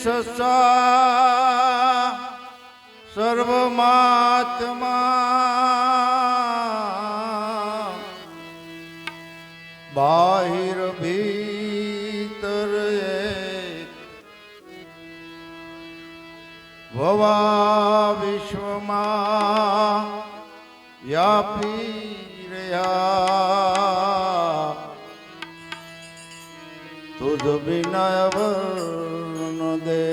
સસા સર્વમાત્મા બાહિર ભીતર એક ભવા વિશ્વમાં વ્યાપી રહ્યા તુજ વિનય વર્ણ દે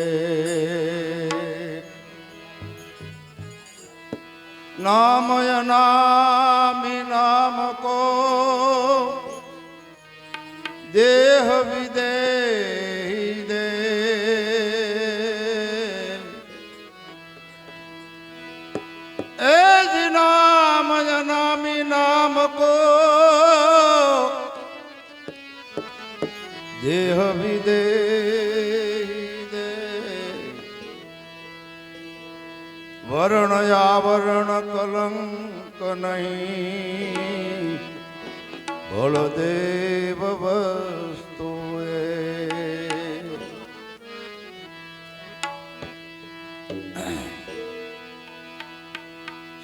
નામય નામી નામ કો દેહ વિદેહી દે એ જ નામય નામી નામ કો દેહ વિદેહી દે વરણ આવરણ કલંક નહીં બળદેવ વસ્તુએ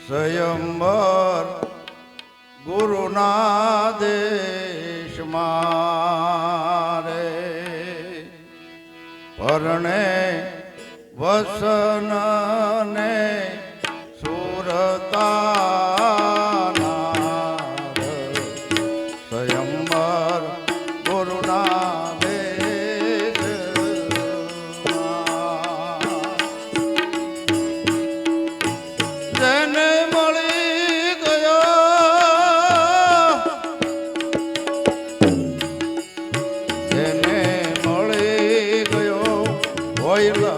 સ્વયંવર ગુરુના દેશમાં રે પરણે વસન ને સુરતા સ્વયંવર ગુરુના દેશમાં જેને મળી ગયો જેને મળી ગયો હોય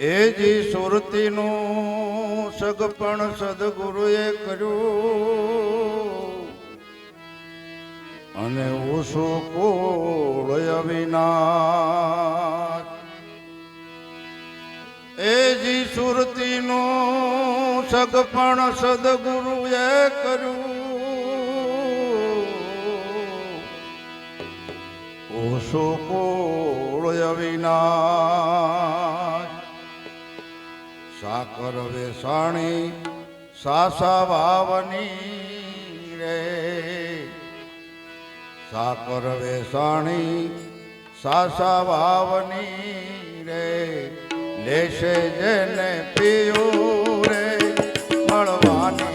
એજી સુરતીનું સગપણ સદગુરુએ કર્યું અને ઓછો કોળય વિનાશ એજી સુરતીનું સગપણ સદગુરુએ કર્યું ઓછો કોળય વિનાશ સાકર વેસાણી સાસા વાવની રે સાકર વેસાણી સાસા વાવની રે લેશે જેને પીયું રે મળવાની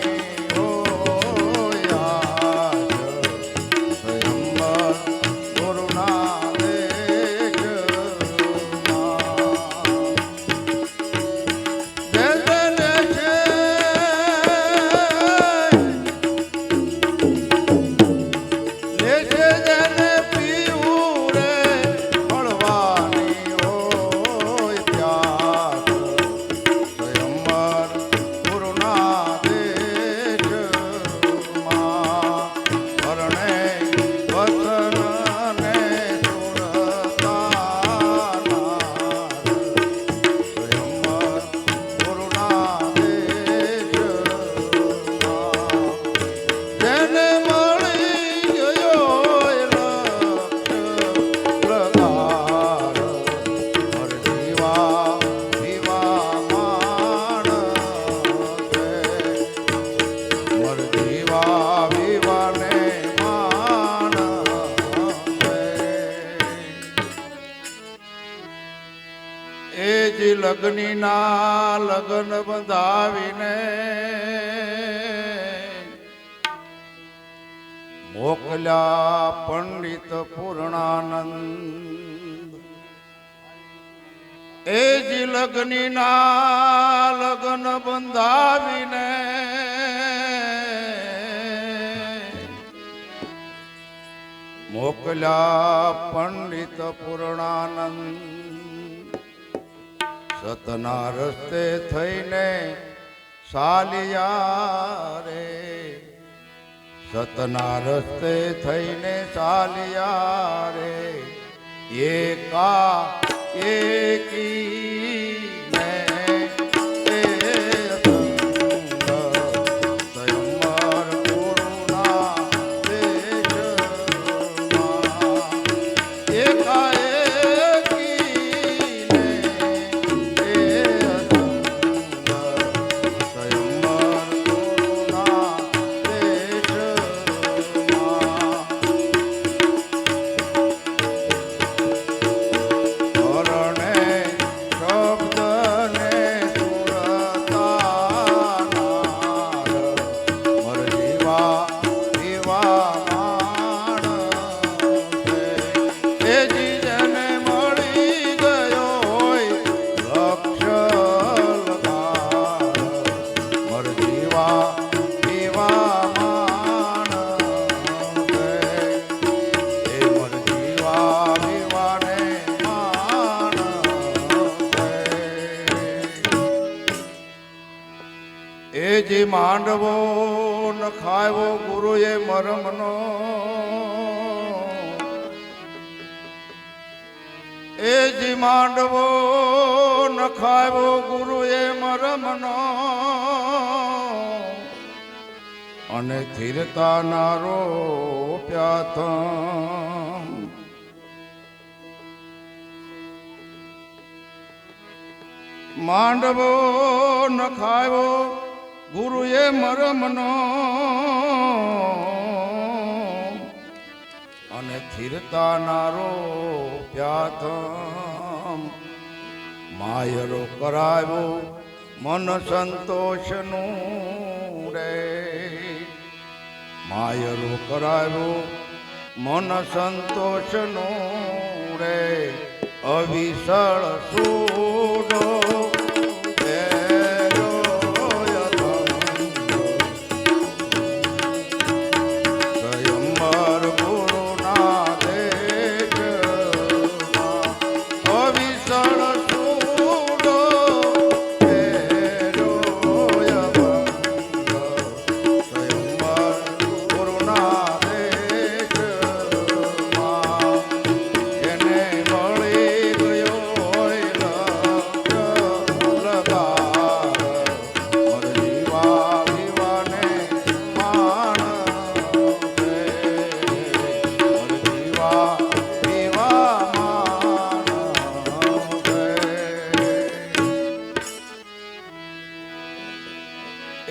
લગ્ની ના લગ્ન બંધાવીને મોકલ્યા પંડિત પૂર્ણાનંદ એજી લગ્ની ના લગ્ન બંધાવીને મોકલ્યા પંડિત પૂર્ણાનંદ સતના રસ્તે થઈને સાલિયા સતના રસ્તે થઈને ચાલ્યા રે એકા એકી ને એ સંગ સ્વયંવર ગુરુના દેશમાં એકા એકી ને એ સંગ સ્વયંવર ગુરુના એજી માંડવો ન ખાયો ગુરુએ મરમનો એજી માંડવો ન ખાયો ગુરુએ મરમનો અને સ્થિરતા નારો પ્યાત માંડવો ન ખાયો ગુરુએ મરમનો અને સ્થિરતા નારો પ્યાત માયરો કરાવ્યો મન સંતોષનું રે માયરો કરાવ્યો મન સંતોષનું રે અવિસળ સૂડો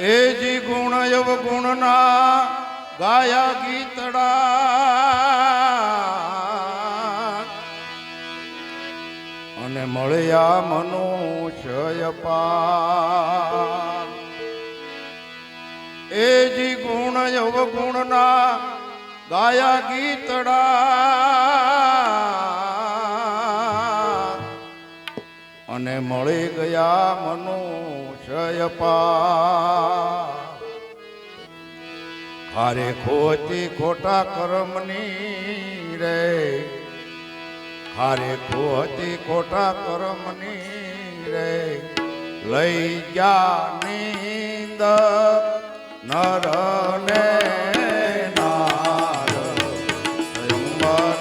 એજી ગુણ અવગુણના ગાયા ગીતડા અને મળ્યા મનુષ્ય પાર એજી ગુણ અવગુણના ગાયા ગીતડા અને મળી ગયા મનુષ્ય પાર હારે ખોટી ખોટા કર્મની રે હારે ખોટી ખોટા કર્મની રે લઈ ગયા નીંદ નરને નાર સ્વયંવર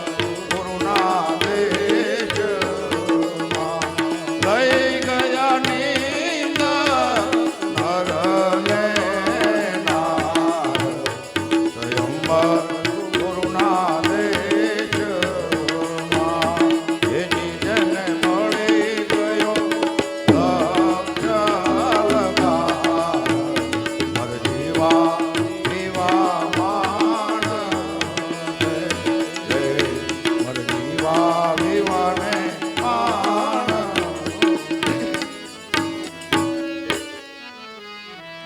ગુરુના દેશમાં લઈ ગયા નીંદ નરને નાર સ્વયંવર ગુરુના દેશમાં એની જેને મળી ગયો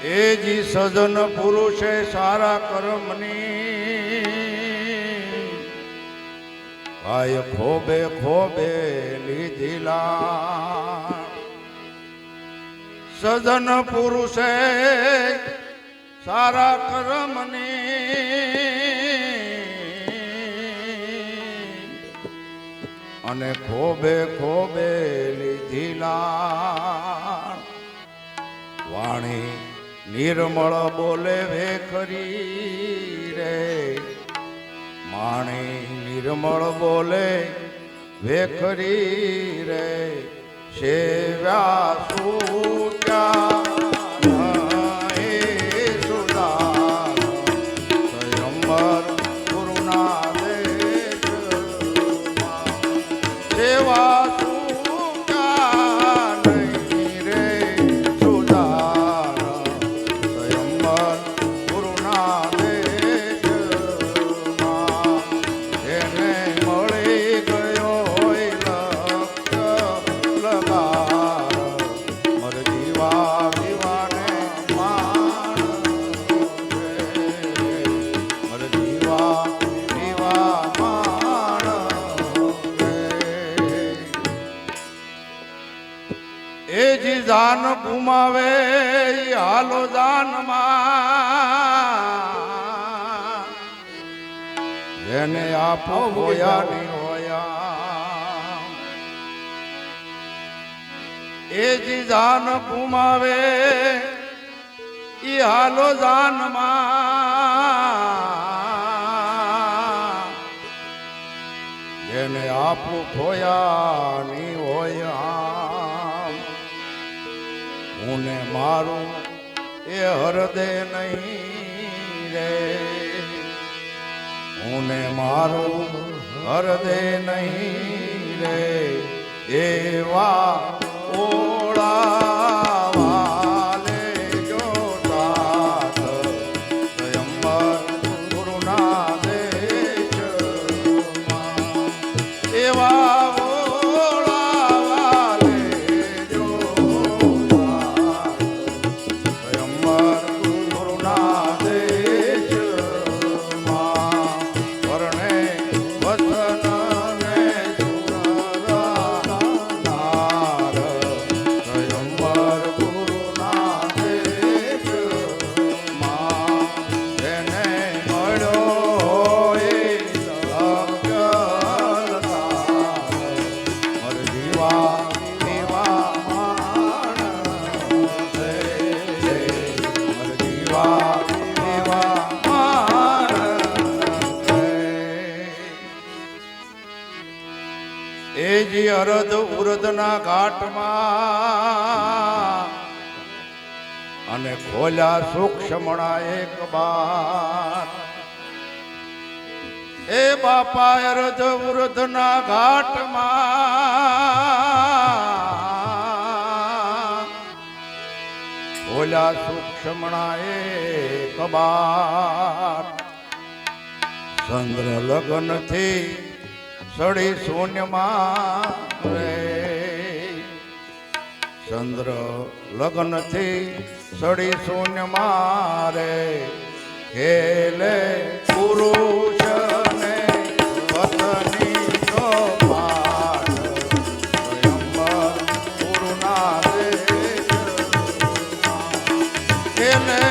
એજી સજન પુરુષે સારા કર્મની ભાઈ ખોબે ખોબે લીધીલા સજન પુરુષે સારા કર્મની અને ખોબે ખોબે લીધીલા વાણી નિર્મળ બોલે વેખરી રે માણી નિર્મળ બોલે વેખરી રે સેવ્યા સુત્યા જાન ગુમાવે હાલો જાનમાં જેને આપો હોયા ની હોયા એ જી જાન ગુમાવે ઈ હાલો જાનમાં જેને આપો ખોયા ની હોયા ઉને મારું એ હૃદય નહીં રે ઉને મારું હૃદય નહીં રે એવા ઓળાવાલે જોતા સ્વયંવર ગુરુના દેશમાં એવા અરદ ઉરદના ઘાટમાં અને ખોલ્યા સૂક્ષ્મણા એક બાર એ બાપા અરદ ઉરદના ઘાટમાં ખોલ્યા સૂક્ષ્મણા એક બાર ચંદ્ર લગ્નથી સડી શૂન્યમાં રે ચંદ્ર લગ્નથી સડી શૂન્યમાં રે ખેલે પુરુષને પત્ની નો પાઠ સ્વયંવર ગુરુના દેશમાં ખેલે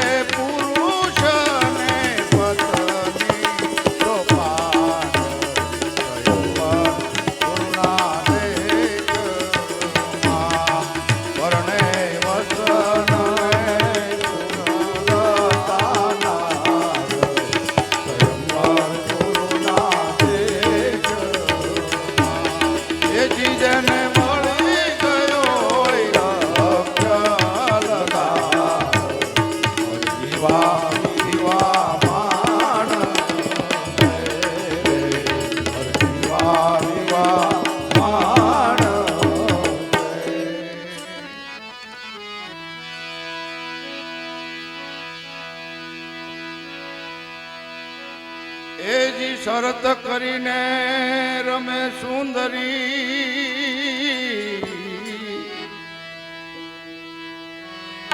એજી શરત કરીને રમે સુંદરી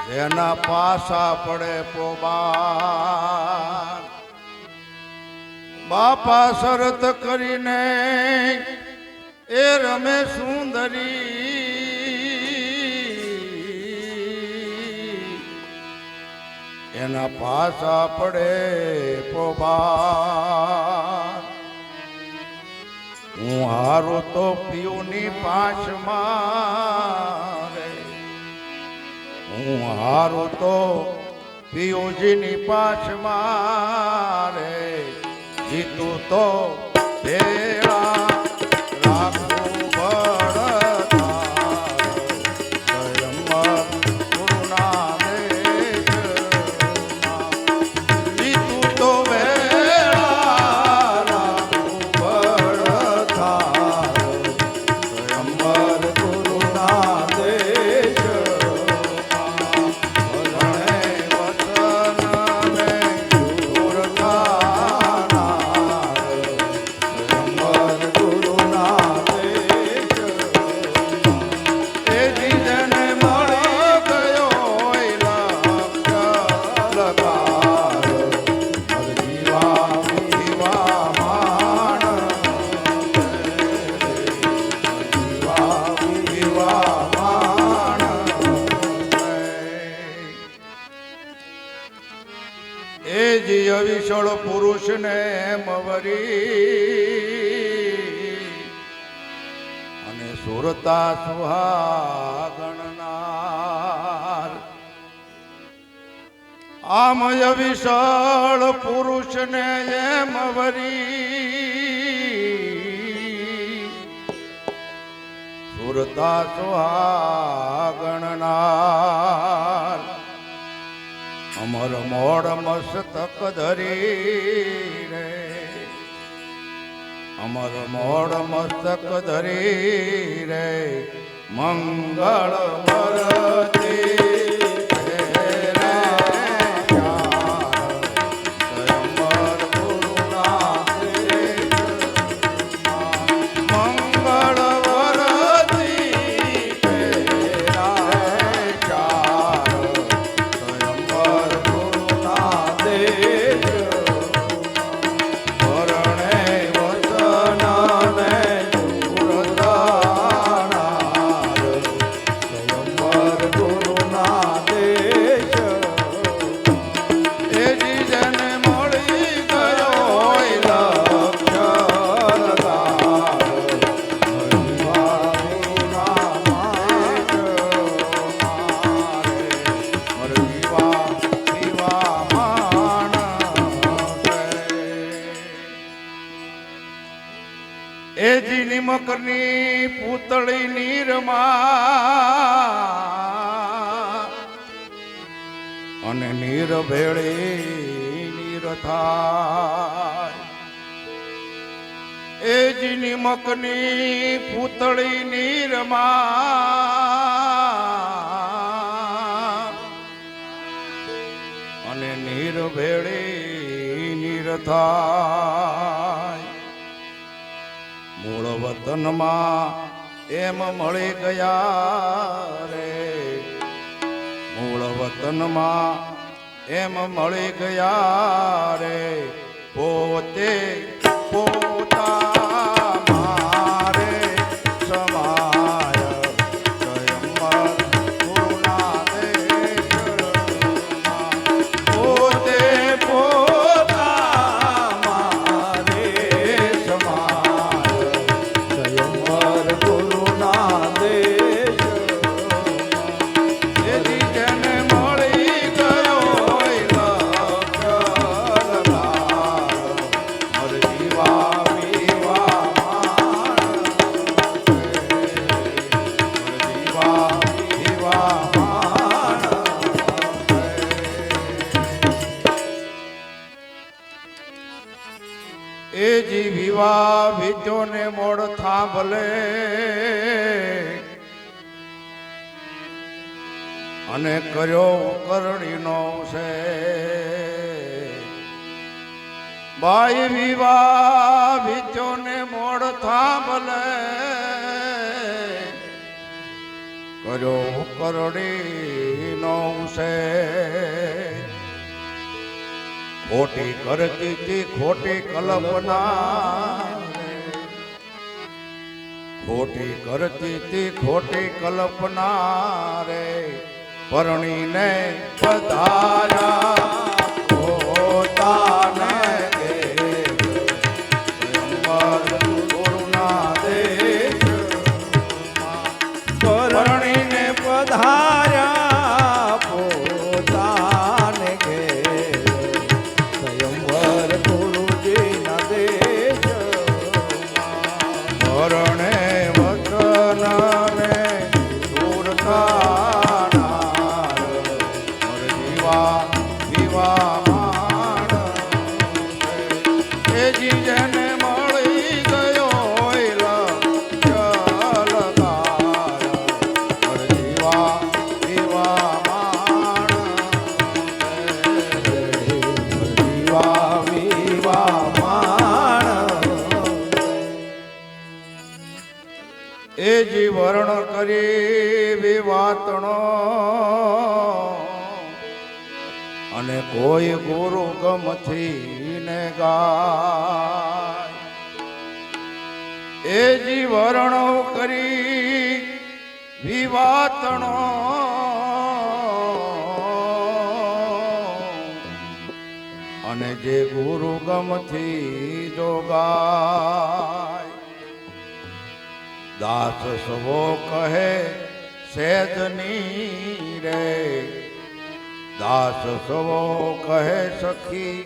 જેના પાસા પડે પોબાર બાપા શરત કરીને એ રમે સુંદરી એના પાસા પડે પોબાર હું હારું તો પીયુની પાંચમાં રે હું હારું તો પિયુષની પાછમાં રે જીતું તો ભેળા રાખું વિશાળ પુરુષને મવરી અને સુરતા સુહાગણનાર આમય વિશાળ પુરુષને એમ વરી સુરતા સુહાગણનાર અમર મોડ મસ્તક ધરી રે અમર મોડ મસ્તક ધરી રે મંગળ વરતી મકરની પૂતળી નીરમાં અને નીર ભેળી નીર થાય એ જીની મકની પૂતળી નીરમાં અને નીર ભેળી નીર થાય મૂળ વતનમાં એમ મળી ગયા રે મૂળ વતનમાં એમ મળી ગયા રે પોતે પોતા એ જી વિવાહ વિચોને મોડ થાંભલે અને કર્યો કરણીનો છે ભાઈ વિવાહ વિચોને મોડ થાંભલે કર્યો કરણીનો છે ખોટી કરતી હતી ખોટી કલ્પના ખોટી કરતી હતી ખોટી કલ્પના રે પરણીને પધાર્યા પોતાને પરણીને પધાર્યા પોતાને કરી વિવાતણો અને કોઈ ગુરુ ગમથી ને ગાય એ જીવરણ કરી વિવાતણો અને જે ગુરુ ગમથી જોગાય દાસ સવો કહે સેજની રે દાસ સવો કહે સખી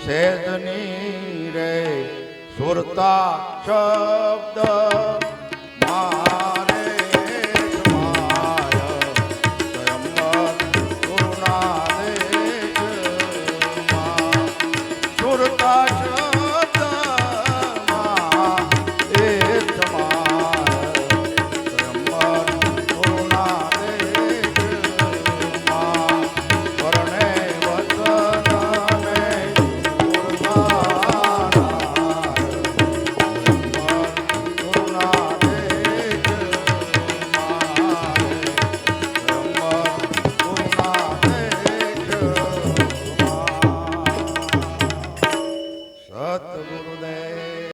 સેજની રે સુરતા શબ્દ મારે સમાય સ્વયંવર ગુરુના દેશમાં સુરતા શબ્દ એ સમાય સ્વયંવર ગુરુના દેશમાં પરણે વચનને સત ગુરુદેવ